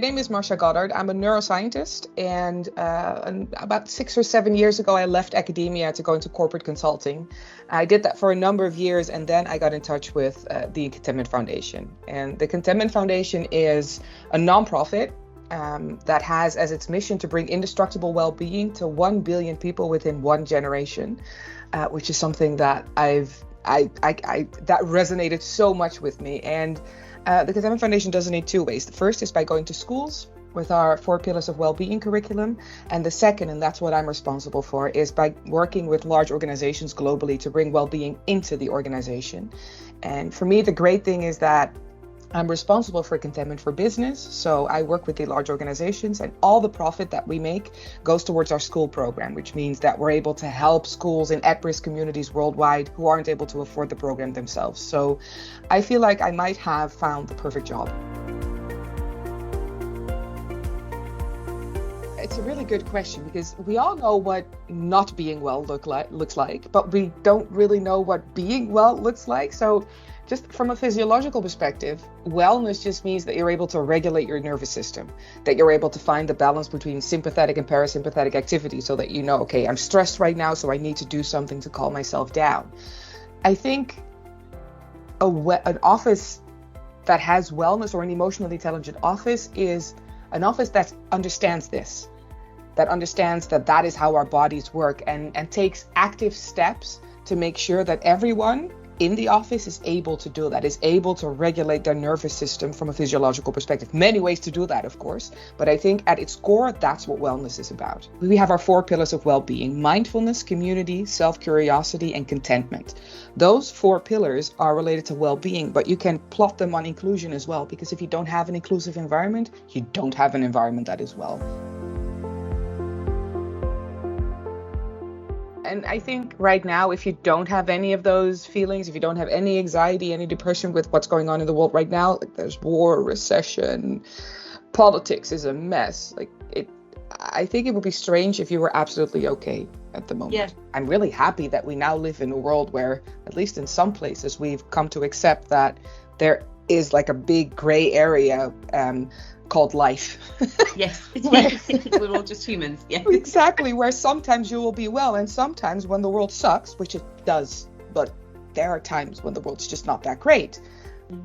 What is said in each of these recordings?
name is Marcia Goddard. I'm a neuroscientist, and about 6 or 7 years ago, I left academia to go into corporate consulting. I did that for a number of years, and then I got in touch with the Contentment Foundation. And the Contentment Foundation is a nonprofit that has as its mission to bring indestructible well-being to 1 billion people within one generation, which is something that that resonated so much with me. And the Contentment Foundation does it in two ways. The first is by going to schools with our 4 pillars of well-being curriculum. And the second, and that's what I'm responsible for, is by working with large organizations globally to bring well-being into the organization. And for me, the great thing is that I'm responsible for Contentment for Business. So I work with the large organizations, and all the profit that we make goes towards our school program, which means that we're able to help schools in at-risk communities worldwide who aren't able to afford the program themselves. So I feel like I might have found the perfect job. It's a really good question, because we all know what not being well looks like, but we don't really know what being well looks like. So just from a physiological perspective, wellness just means that you're able to regulate your nervous system, that you're able to find the balance between sympathetic and parasympathetic activity so that you know, okay, I'm stressed right now, so I need to do something to calm myself down. I think an office that has wellness, or an emotionally intelligent office, is an office that understands this, that understands that that is how our bodies work, and takes active steps to make sure that everyone in the office is able to do that, is able to regulate their nervous system from a physiological perspective. Many ways to do that, of course, but I think at its core, that's what wellness is about. We have our 4 pillars of well-being: mindfulness, community, self-curiosity, and contentment. Those 4 pillars are related to well-being, but you can plot them on inclusion as well, because if you don't have an inclusive environment, you don't have an environment that is well. And I think right now, if you don't have any of those feelings, if you don't have any anxiety, any depression with what's going on in the world right now, like there's war, recession, politics is a mess. I think it would be strange if you were absolutely okay at the moment. Yeah. I'm really happy that we now live in a world where, at least in some places, we've come to accept that there is like a big gray area called life. Yes, we're all just humans. Yeah, exactly. Where sometimes you will be well, and sometimes when the world sucks, which it does, but there are times when the world's just not that great,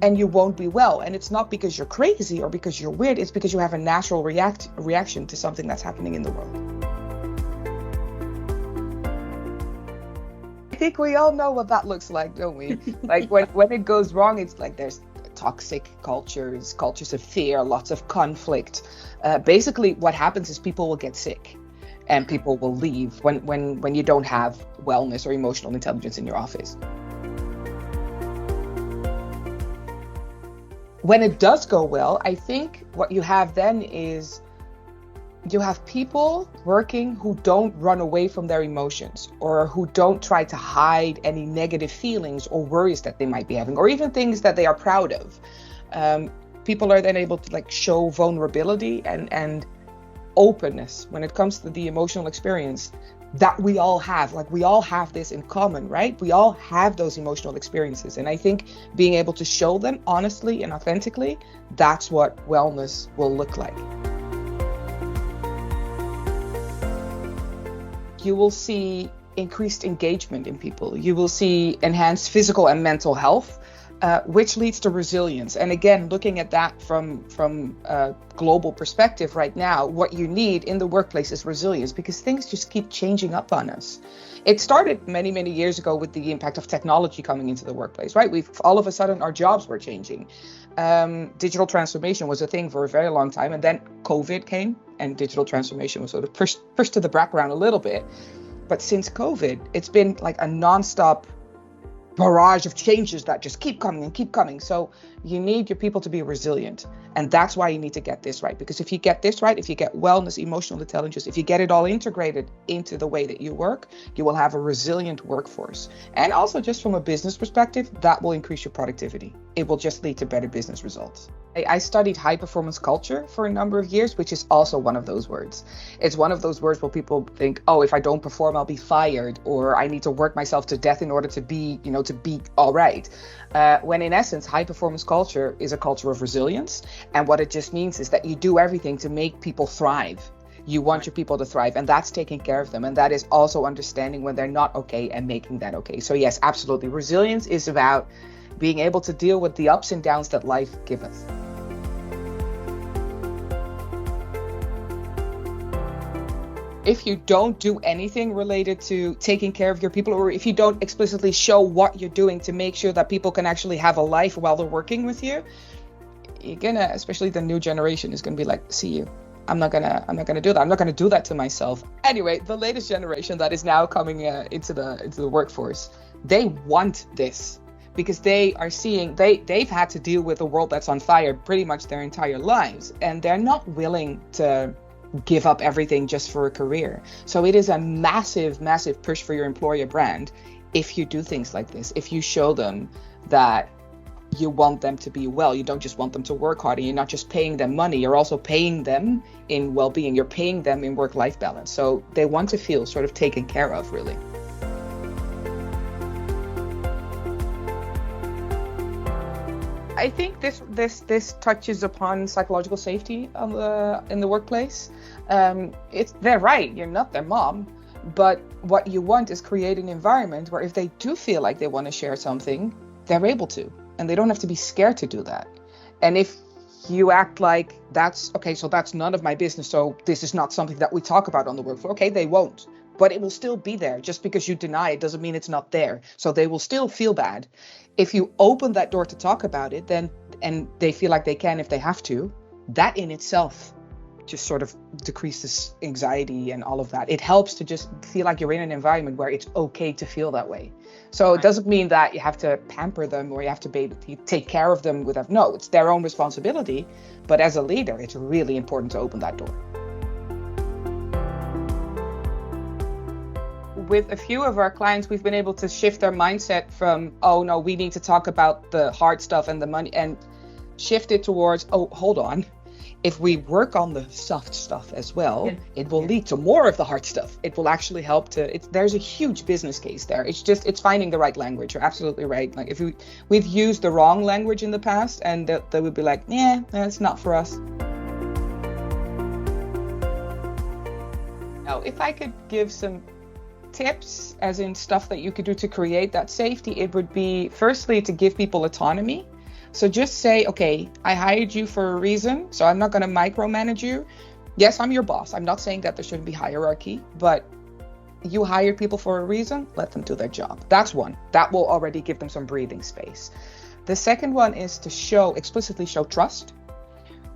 and you won't be well. And it's not because you're crazy or because you're weird. It's because you have a natural reaction to something that's happening in the world. I think we all know what that looks like, don't we? Like when it goes wrong, it's like there's toxic cultures of fear, lots of conflict. Basically, what happens is people will get sick and people will leave when you don't have wellness or emotional intelligence in your office. When it does go well, I think what you have then is you have people working who don't run away from their emotions, or who don't try to hide any negative feelings or worries that they might be having, or even things that they are proud of. People are then able to show vulnerability and openness when it comes to the emotional experience that we all have. We all have this in common, right? We all have those emotional experiences. And I think being able to show them honestly and authentically, that's what wellness will look like. You will see increased engagement in people. You will see enhanced physical and mental health, which leads to resilience. And again, looking at that from a global perspective right now, what you need in the workplace is resilience, because things just keep changing up on us. It started many, many years ago with the impact of technology coming into the workplace, right? All of a sudden, our jobs were changing. Digital transformation was a thing for a very long time, and then COVID came, and digital transformation was sort of pushed to the background a little bit. But since COVID, it's been like a nonstop barrage of changes that just keep coming and keep coming. So you need your people to be resilient. And that's why you need to get this right. Because if you get this right, if you get wellness, emotional intelligence, if you get it all integrated into the way that you work, you will have a resilient workforce. And also, just from a business perspective, that will increase your productivity. it will just lead to better business results. I studied high performance culture for a number of years, which is also one of those words. It's one of those words where people think, oh, if I don't perform, I'll be fired, or I need to work myself to death in order to be all right. When in essence, high performance culture is a culture of resilience. And what it just means is that you do everything to make people thrive. You want your people to thrive, and that's taking care of them. And that is also understanding when they're not okay and making that okay. So yes, absolutely. Resilience is about being able to deal with the ups and downs that life giveth. If you don't do anything related to taking care of your people, or if you don't explicitly show what you're doing to make sure that people can actually have a life while they're working with you, you're gonna, especially the new generation, is gonna be like, see you. I'm not gonna do that. I'm not gonna do that to myself. Anyway, the latest generation that is now coming into the workforce, they want this because they are seeing they've had to deal with a world that's on fire pretty much their entire lives, and they're not willing to give up everything just for a career. So it is a massive, massive push for your employer brand if you do things like this. If you show them that you want them to be well, you don't just want them to work hard, and you're not just paying them money, you're also paying them in well-being, you're paying them in work-life balance. So they want to feel sort of taken care of, really. I think this touches upon psychological safety in the workplace. They're right, you're not their mom, but what you want is create an environment where if they do feel like they want to share something, they're able to, and they don't have to be scared to do that. And if you act like that's okay, so that's none of my business, so this is not something that we talk about on the work floor, okay, they won't. But it will still be there. Just because you deny it doesn't mean it's not there. So they will still feel bad. If you open that door to talk about it, then, and they feel like they can if they have to, that in itself just sort of decreases anxiety and all of that. It helps to just feel like you're in an environment where it's okay to feel that way. So it doesn't mean that you have to pamper them or you have to take care of them no, it's their own responsibility. But as a leader, it's really important to open that door. With a few of our clients, we've been able to shift their mindset from, oh no, we need to talk about the hard stuff and the money, and shift it towards, oh, hold on. If we work on the soft stuff as well, it will lead to more of the hard stuff. It will actually help there's a huge business case there. It's finding the right language. You're absolutely right. Like if we've used the wrong language in the past, and they would be like, yeah, it's not for us. Now, if I could give some tips, as in stuff that you could do to create that safety, it would be firstly to give people autonomy. So just say, okay, I hired you for a reason, so I'm not going to micromanage you. Yes, I'm your boss. I'm not saying that there shouldn't be hierarchy, but you hired people for a reason, let them do their job. That's one. That will already give them some breathing space. The second one is to explicitly show trust.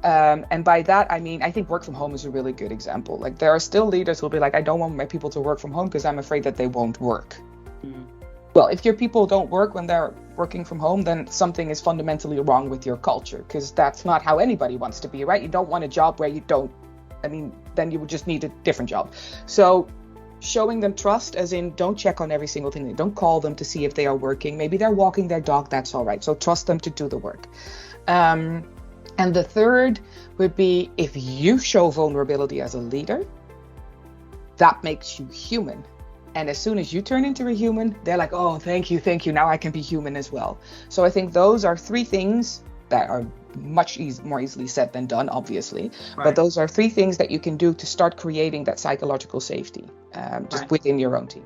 And by that, I mean, I think work from home is a really good example. Like there are still leaders who'll be like, I don't want my people to work from home because I'm afraid that they won't work. Mm. Well, if your people don't work when they're working from home, then something is fundamentally wrong with your culture, because that's not how anybody wants to be, right? You don't want a job where then you would just need a different job. So showing them trust, as in don't check on every single thing. Don't call them to see if they are working. Maybe they're walking their dog, that's all right. So trust them to do the work. And the third would be, if you show vulnerability as a leader, that makes you human. And as soon as you turn into a human, they're like, oh, thank you. Now I can be human as well. So I think those are three things that are much more easily said than done, obviously. Right. But those are three things that you can do to start creating that psychological safety just within your own team.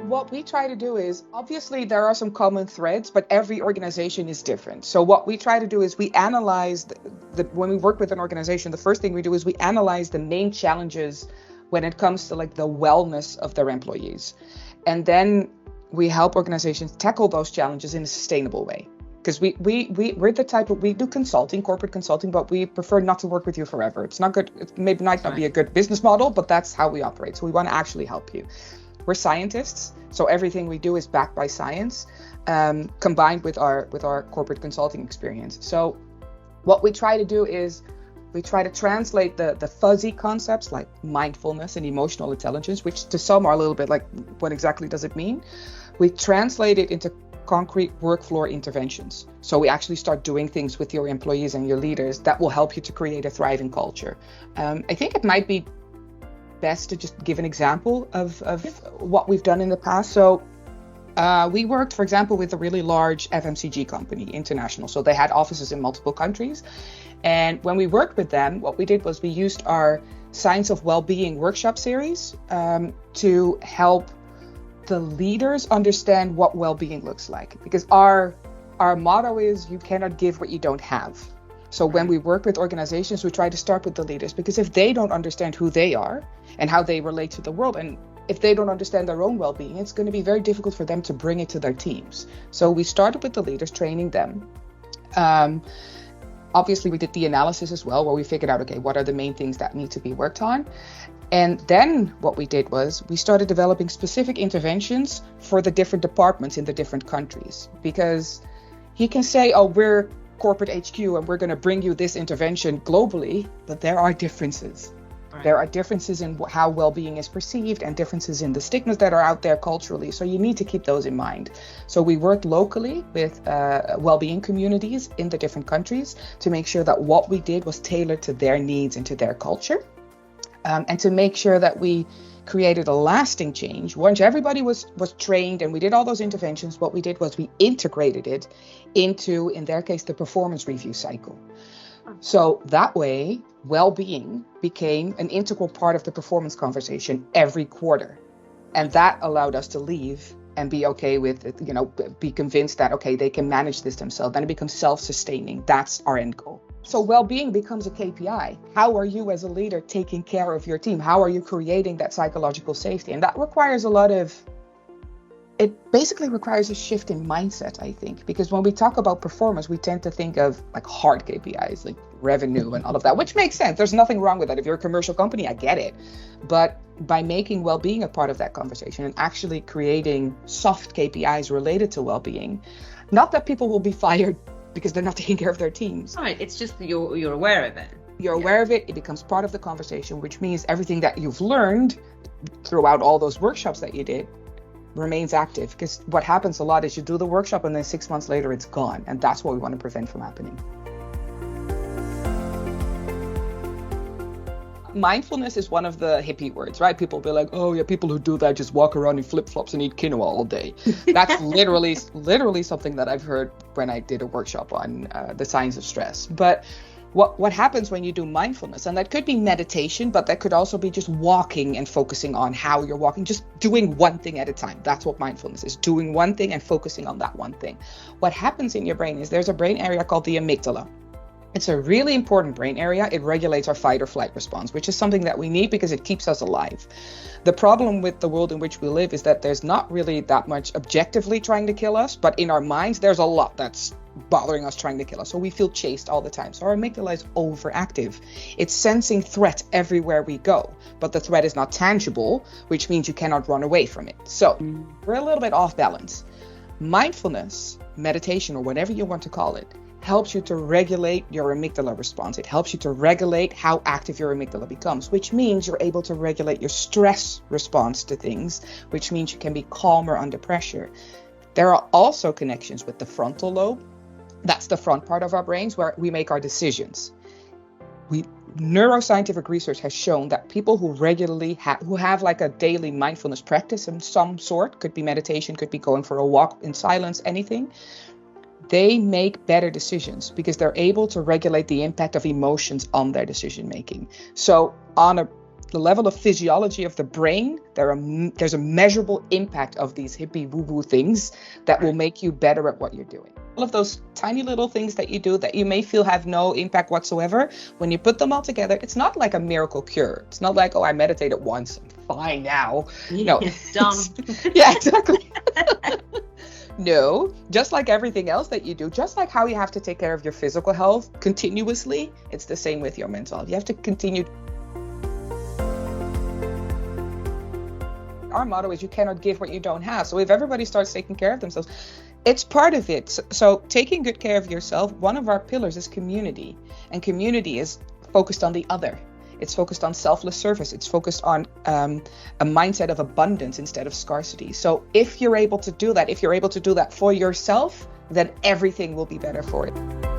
What we try to do is, obviously there are some common threads, but every organization is different. So what we try to do is we analyze when we work with an organization, the first thing we do is we analyze the main challenges when it comes to like the wellness of their employees. And then we help organizations tackle those challenges in a sustainable way. Because we're the type of, we do consulting, corporate consulting, but we prefer not to work with you forever. It's not good. It maybe might not be a good business model, but that's how we operate. So we want to actually help you. We're scientists, so everything we do is backed by science, combined with our corporate consulting experience. So what we try to do is we try to translate the fuzzy concepts like mindfulness and emotional intelligence, which to some are a little bit like, what exactly does it mean? we translate it into concrete work floor interventions. So we actually start doing things with your employees and your leaders that will help you to create a thriving culture. I think it might be best to just give an example of what we've done in the past. So we worked, for example, with a really large FMCG company, international. So they had offices in multiple countries. And when we worked with them, what we did was we used our Science of Wellbeing workshop series to help the leaders understand what well-being looks like. Because our motto is, you cannot give what you don't have. So when we work with organizations, we try to start with the leaders, because if they don't understand who they are and how they relate to the world, and if they don't understand their own well-being, it's going to be very difficult for them to bring it to their teams. So we started with the leaders, training them. Obviously, we did the analysis as well, where we figured out, okay, what are the main things that need to be worked on? And then what we did was we started developing specific interventions for the different departments in the different countries. Because you can say, oh, we're corporate HQ and we're going to bring you this intervention globally, but there are differences. Right. There are differences in how well-being is perceived and differences in the stigmas that are out there culturally. So you need to keep those in mind. So we worked locally with well-being communities in the different countries to make sure that what we did was tailored to their needs and to their culture. And to make sure that we created a lasting change. Once everybody was trained and we did all those interventions, what we did was we integrated it into, in their case, the performance review cycle. So that way, well-being became an integral part of the performance conversation every quarter. And that allowed us to leave and be okay with it, be convinced that, okay, they can manage this themselves. Then it becomes self-sustaining. That's our end goal. So well-being becomes a KPI. How are you as a leader taking care of your team? How are you creating that psychological safety? And that requires it basically requires a shift in mindset, I think, because when we talk about performance, we tend to think of like hard KPIs, like revenue and all of that, which makes sense. There's nothing wrong with that. If you're a commercial company, I get it. But by making well-being a part of that conversation and actually creating soft KPIs related to well-being, not that people will be fired because they're not taking care of their teams. Right. It's just that you're aware of it. You're aware of it. It becomes part of the conversation, which means everything that you've learned throughout all those workshops that you did remains active. Because what happens a lot is you do the workshop and then 6 months later it's gone. And that's what we want to prevent from happening. Mindfulness is one of the hippie words, right? People be like, oh yeah, people who do that just walk around in flip-flops and eat quinoa all day. That's literally something that I've heard when I did a workshop on the science of stress. But what happens when you do mindfulness, and that could be meditation, but that could also be just walking and focusing on how you're walking, just doing one thing at a time. That's what mindfulness is, doing one thing and focusing on that one thing. What happens in your brain is there's a brain area called the amygdala. It's a really important brain area. It regulates our fight or flight response, which is something that we need because it keeps us alive. The problem with the world in which we live is that there's not really that much objectively trying to kill us, but in our minds, there's a lot that's bothering us, trying to kill us. So we feel chased all the time. So our amygdala is overactive. It's sensing threat everywhere we go, but the threat is not tangible, which means you cannot run away from it. So we're a little bit off balance. Mindfulness, meditation, or whatever you want to call it, helps you to regulate your amygdala response. It helps you to regulate how active your amygdala becomes, which means you're able to regulate your stress response to things, which means you can be calmer under pressure. There are also connections with the frontal lobe. That's the front part of our brains where we make our decisions. Neuroscientific research has shown that people who regularly who have like a daily mindfulness practice of some sort, could be meditation, could be going for a walk in silence, anything, they make better decisions because they're able to regulate the impact of emotions on their decision making. So on the level of physiology of the brain, there's a measurable impact of these hippie woo-woo things that will make you better at what you're doing. All of those tiny little things that you do that you may feel have no impact whatsoever, when you put them all together, it's not like a miracle cure. It's not like, oh, I meditated once, I'm fine now. No, done. Yeah, exactly. No, just like everything else that you do, just like how you have to take care of your physical health continuously, it's the same with your mental health. You have to continue. Our motto is you cannot give what you don't have. So if everybody starts taking care of themselves, it's part of it. So taking good care of yourself, one of our pillars is community. And community is focused on the other. It's focused on selfless service. It's focused on a mindset of abundance instead of scarcity. So if you're able to do that, if you're able to do that for yourself, then everything will be better for it.